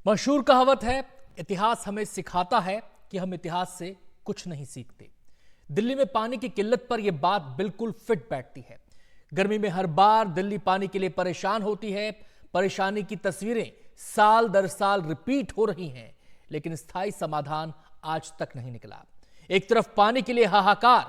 मशहूर कहावत है, इतिहास हमें सिखाता है कि हम इतिहास से कुछ नहीं सीखते। दिल्ली में पानी की किल्लत पर यह बात बिल्कुल फिट बैठती है। गर्मी में हर बार दिल्ली पानी के लिए परेशान होती है। परेशानी की तस्वीरें साल दर साल रिपीट हो रही हैं, लेकिन स्थायी समाधान आज तक नहीं निकला। एक तरफ पानी के लिए हाहाकार,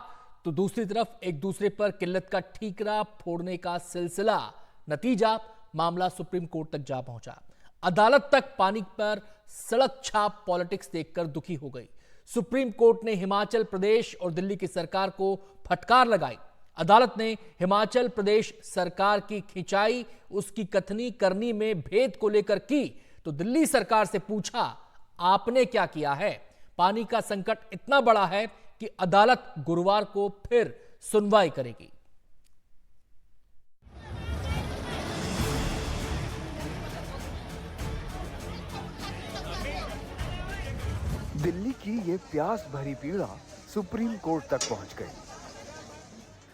तो दूसरी तरफ एक दूसरे पर किल्लत का ठीकरा फोड़ने का सिलसिला। नतीजा, मामला सुप्रीम कोर्ट तक जा पहुंचा। अदालत तक पानी पर सड़क छाप पॉलिटिक्स देखकर दुखी हो गई। सुप्रीम कोर्ट ने हिमाचल प्रदेश और दिल्ली की सरकार को फटकार लगाई। अदालत ने हिमाचल प्रदेश सरकार की खिंचाई उसकी कथनी करनी में भेद को लेकर की, तो दिल्ली सरकार से पूछा, आपने क्या किया है? पानी का संकट इतना बड़ा है कि अदालत गुरुवार को फिर सुनवाई करेगी। दिल्ली की ये प्यास भरी पीड़ा सुप्रीम कोर्ट तक पहुंच गई।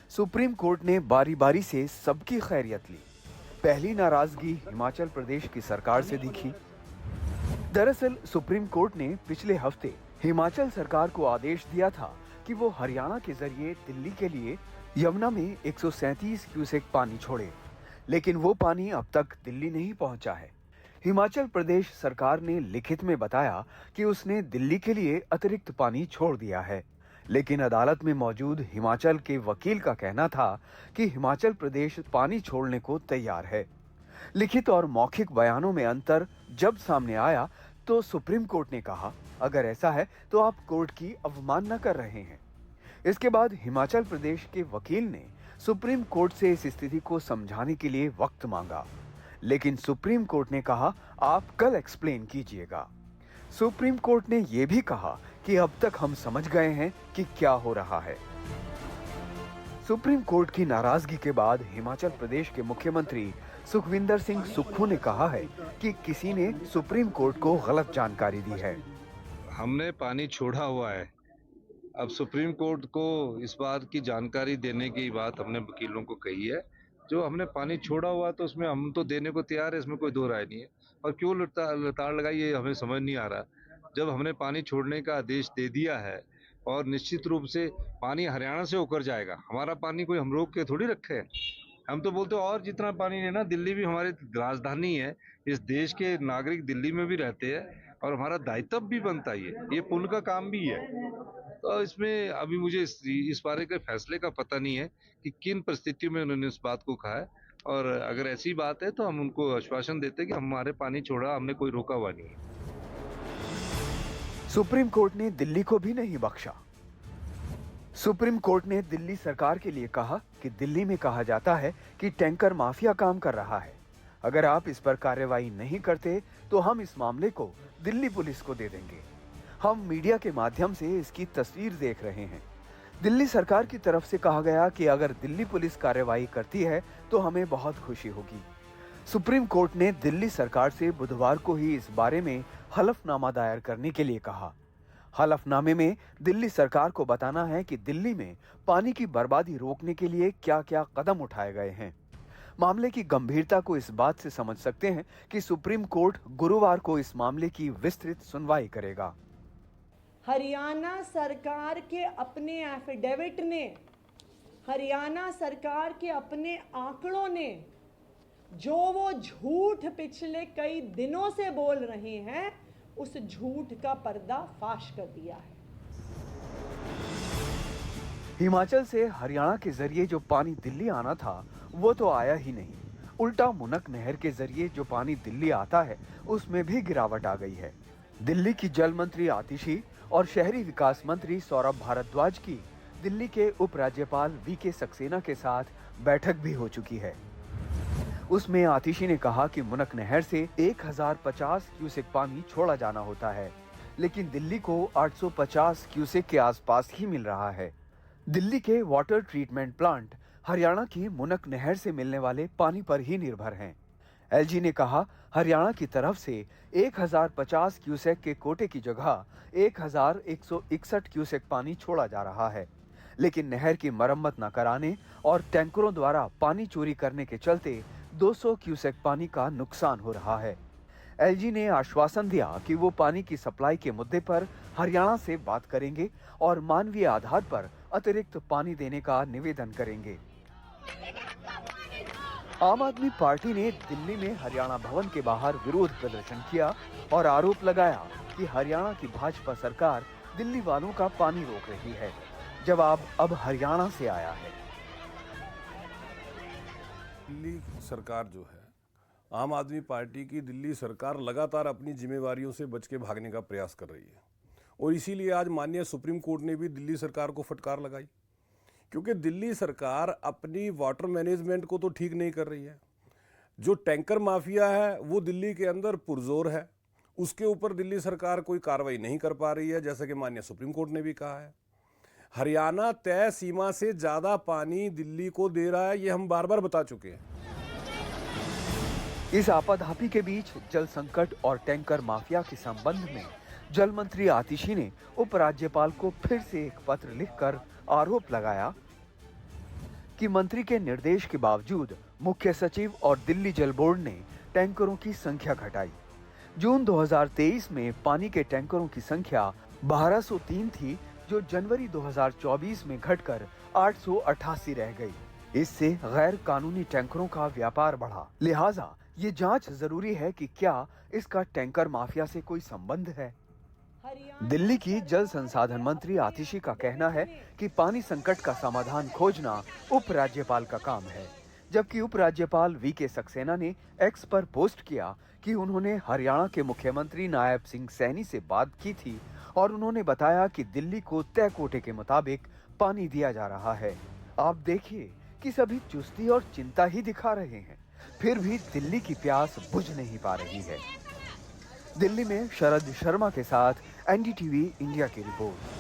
सुप्रीम कोर्ट ने बारी बारी से सबकी खैरियत ली। पहली नाराजगी हिमाचल प्रदेश की सरकार से दिखी। दरअसल सुप्रीम कोर्ट ने पिछले हफ्ते हिमाचल सरकार को आदेश दिया था कि वो हरियाणा के जरिए दिल्ली के लिए यमुना में 137 क्यूसेक पानी छोड़े, लेकिन वो पानी अब तक दिल्ली नहीं पहुंचा है। हिमाचल प्रदेश सरकार ने लिखित में बताया कि उसने दिल्ली के लिए अतिरिक्त पानी छोड़ दिया है, लेकिन अदालत में मौजूद हिमाचल के वकील का कहना था कि हिमाचल प्रदेश पानी छोड़ने को तैयार है। लिखित और मौखिक बयानों में अंतर जब सामने आया तो सुप्रीम कोर्ट ने कहा, अगर ऐसा है तो आप कोर्ट की अवमानना कर रहे हैं। इसके बाद हिमाचल प्रदेश के वकील ने सुप्रीम कोर्ट से इस स्थिति को समझाने के लिए वक्त मांगा, लेकिन सुप्रीम कोर्ट ने कहा, आप कल एक्सप्लेन कीजिएगा। सुप्रीम कोर्ट ने यह भी कहा कि अब तक हम समझ गए हैं कि क्या हो रहा है। सुप्रीम कोर्ट की नाराजगी के बाद हिमाचल प्रदेश के मुख्यमंत्री सुखविंदर सिंह सुक्खू ने कहा है कि किसी ने सुप्रीम कोर्ट को गलत जानकारी दी है। हमने पानी छोड़ा हुआ है। अब सुप्रीम कोर्ट को इस बात की जानकारी देने की बात हमने वकीलों को कही है। जो हमने पानी छोड़ा हुआ तो उसमें हम तो देने को तैयार है, इसमें कोई दो राय नहीं है। और क्यों लताड़ लगाई ये हमें समझ नहीं आ रहा। जब हमने पानी छोड़ने का आदेश दे दिया है और निश्चित रूप से पानी हरियाणा से होकर जाएगा, हमारा पानी कोई हम रोक के थोड़ी रखे हैं। हम तो बोलते और जितना पानी है ना, दिल्ली भी हमारी राजधानी है, इस देश के नागरिक दिल्ली में भी रहते हैं और हमारा दायित्व भी बनता ही है, ये पुण्य का काम भी है। तो इसमें अभी मुझे इस बारे के फैसले का पता नहीं है कि किन परिस्थितियों में उन्होंने इस बात को कहा है, और अगर ऐसी बात है तो हम उनको आश्वासन देते हैं कि हमारे पानी छोड़ा, हमने कोई रोका हुआ नहीं है। सुप्रीम कोर्ट ने दिल्ली को भी नहीं बख्शा। सुप्रीम कोर्ट ने दिल्ली सरकार के लिए कहा कि दिल्ली में कहा जाता है कि टैंकर माफिया काम कर रहा है। अगर आप इस पर कार्रवाई नहीं करते तो हम इस मामले को दिल्ली पुलिस को दे देंगे। हम मीडिया के माध्यम से इसकी तस्वीर देख रहे हैं। दिल्ली सरकार की तरफ से कहा गया कि अगर दिल्ली पुलिस कार्रवाई करती है तो हमें बहुत खुशी होगी। सुप्रीम कोर्ट ने दिल्ली सरकार से बुधवार को ही इस बारे में हलफनामा दायर करने के लिए कहा। हलफनामे में दिल्ली सरकार को बताना है कि दिल्ली में पानी की बर्बादी रोकने के लिए क्या-क्या कदम उठाए गए हैं। मामले की गंभीरता को इस बात से समझ सकते हैं कि सुप्रीम कोर्ट गुरुवार को इस मामले की विस्तृत सुनवाई करेगा। हरियाणा सरकार के अपने एफिडेविट ने, हरियाणा सरकार के अपने आंकड़ों ने जो वो झूठ पिछले कई दिनों से बोल रहे हैं, उस झूठ का पर्दा फाश कर दिया है। हिमाचल से हरियाणा के जरिए जो पानी दिल्ली आना था वो तो आया ही नहीं। उल्टा मुनक नहर के जरिए जो पानी दिल्ली आता है उसमें भी गिरावट आ गई है। दिल्ली की जल मंत्री आतिशी और शहरी विकास मंत्री सौरभ भारद्वाज की दिल्ली के उपराज्यपाल वीके सक्सेना के साथ बैठक भी हो चुकी है। उसमें आतिशी ने कहा कि मुनक नहर से 1050 क्यूसेक पानी छोड़ा जाना होता है, लेकिन दिल्ली को 850 क्यूसेक के आसपास ही मिल रहा है। दिल्ली के वाटर ट्रीटमेंट प्लांट हरियाणा की मुनक नहर से मिलने वाले पानी पर ही निर्भर हैं। एलजी ने कहा, हरियाणा की तरफ से 1050 क्यूसेक के कोटे की जगह 1161 क्यूसेक पानी छोड़ा जा रहा है, लेकिन नहर की मरम्मत न कराने और टैंकरों द्वारा पानी चोरी करने के चलते 200 क्यूसेक पानी का नुकसान हो रहा है। एलजी ने आश्वासन दिया कि वो पानी की सप्लाई के मुद्दे पर हरियाणा से बात करेंगे और मानवीय आधार पर अतिरिक्त पानी देने का निवेदन करेंगे। आम आदमी पार्टी ने दिल्ली में हरियाणा भवन के बाहर विरोध प्रदर्शन किया और आरोप लगाया कि हरियाणा की भाजपा सरकार दिल्ली वालों का पानी रोक रही है। जवाब अब हरियाणा से आया है। दिल्ली सरकार जो है, आम आदमी पार्टी की दिल्ली सरकार लगातार अपनी जिम्मेवारियों से बच के भागने का प्रयास कर रही है और इसीलिए आज माननीय सुप्रीम कोर्ट ने भी दिल्ली सरकार को फटकार लगाई, क्योंकि दिल्ली सरकार अपनी वाटर मैनेजमेंट को तो ठीक नहीं कर रही है। जो टैंकर माफिया है वो दिल्ली के अंदर पुरजोर है, उसके ऊपर दिल्ली सरकार कोई कार्रवाई नहीं कर पा रही है, जैसा कि माननीय सुप्रीम कोर्ट ने भी कहा है। हरियाणा तय सीमा से ज्यादा पानी दिल्ली को दे रहा है, ये हम बार बार बता चुके हैं। इस आपाधापी के बीच जल संकट और टैंकर माफिया के संबंध में जल मंत्री आतिशी ने उपराज्यपाल को फिर से एक पत्र लिखकर आरोप लगाया कि मंत्री के निर्देश के बावजूद मुख्य सचिव और दिल्ली जल बोर्ड ने टैंकरों की संख्या घटाई। जून 2023 में पानी के टैंकरों की संख्या 1203 थी, जो जनवरी 2024 में घटकर 888 रह गई। इससे गैर कानूनी टैंकरों का व्यापार बढ़ा। लिहाजा ये जांच जरूरी है कि क्या इसका टैंकर माफिया से कोई संबंध है। दिल्ली की जल संसाधन मंत्री आतिशी का कहना है कि पानी संकट का समाधान खोजना उपराज्यपाल का काम है, जबकि उपराज्यपाल वीके सक्सेना ने एक्स पर पोस्ट किया कि उन्होंने हरियाणा के मुख्यमंत्री नायब सिंह सैनी से बात की थी और उन्होंने बताया कि दिल्ली को तय कोटे के मुताबिक पानी दिया जा रहा है। आप देखिए कि सभी चुस्ती और चिंता ही दिखा रहे हैं, फिर भी दिल्ली की प्यास बुझ नहीं पा रही है। दिल्ली में शरद शर्मा के साथ एनडीटीवी इंडिया की रिपोर्ट।